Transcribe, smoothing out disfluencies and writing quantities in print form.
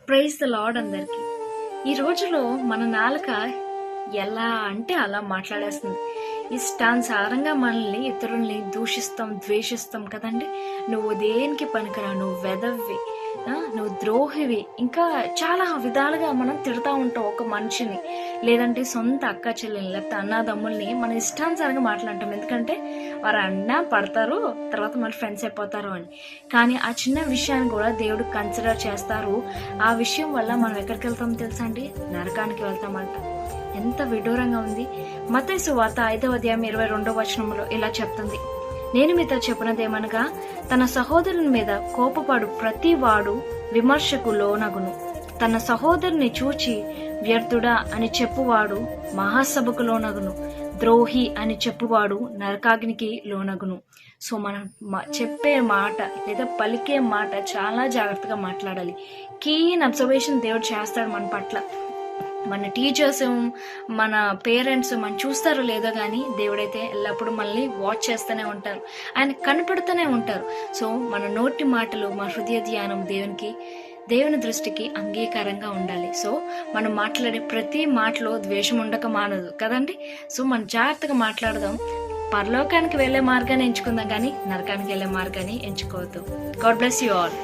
Praise the lord అందరికి. ఈ రోజులో మన నాలుక ఎలా అంటే అలా మాట్లాడేస్తుంది. ఇష్టానుసారంగా మనల్ని ఇతరుల్ని దూషిస్తాం, ద్వేషిస్తాం కదండి. నువ్వు దేనికి పనికిరా, నువ్వు వెదవ్వి, నువ్వు ద్రోహివి, ఇంకా చాలా విధాలుగా మనం తిడతా ఉంటాం ఒక మనిషిని, లేదంటే సొంత అక్క చెల్లెల్ని లేకపోతే అన్నదమ్ముల్ని మన ఇష్టానుసారంగా మాట్లాడటం. ఎందుకంటే వారు అన్నా పడతారు, తర్వాత మన ఫ్రెండ్స్ అయిపోతారు అని. కానీ ఆ చిన్న విషయాన్ని కూడా దేవుడు కన్సిడర్ చేస్తారు. ఆ విషయం వల్ల మనం ఎక్కడికి వెళ్తాం తెలుసా అండి? నరకానికి వెళ్తామంట. ఎంత విడూరంగా ఉంది. మత్తయి సువార్త 5వ అధ్యాయం 22వ వచనంలో ఇలా చెప్తుంది, నేను మీతో చెప్పినదేమనగా, తన సహోదరుని మీద కోపపడు ప్రతి వాడు విమర్శకు లోనగును, తన సహోదరుని చూచి వ్యర్థుడా అని చెప్పువాడు మహాసభకు లోనగును, ద్రోహి అని చెప్పువాడు నరకాగ్నికి లోనగును. సో మనం చెప్పే మాట లేదా పలికే మాట చాలా జాగ్రత్తగా మాట్లాడాలి. కీన్ అబ్జర్వేషన్ దేవుడు చేస్తాడు మన పట్ల. మన టీచర్స్, మన పేరెంట్స్ మనం చూస్తారో లేదో కానీ దేవుడైతే ఎల్లప్పుడూ మనల్ని వాచ్ చేస్తూనే ఉంటారు, ఆయన కనపడుతూనే ఉంటారు. సో మన నోటి మాటలు, మన హృదయ ధ్యానం దేవుని దృష్టికి అంగీకారంగా ఉండాలి. సో మనం మాట్లాడే ప్రతి మాటలో ద్వేషం ఉండక మానదు కదండి. సో మనం జాగ్రత్తగా మాట్లాడదాం. పరలోకానికి వెళ్ళే మార్గాన్ని ఎంచుకుందాం, కానీ నరకానికి వెళ్ళే మార్గాన్ని ఎంచుకోవద్దు. God bless you all.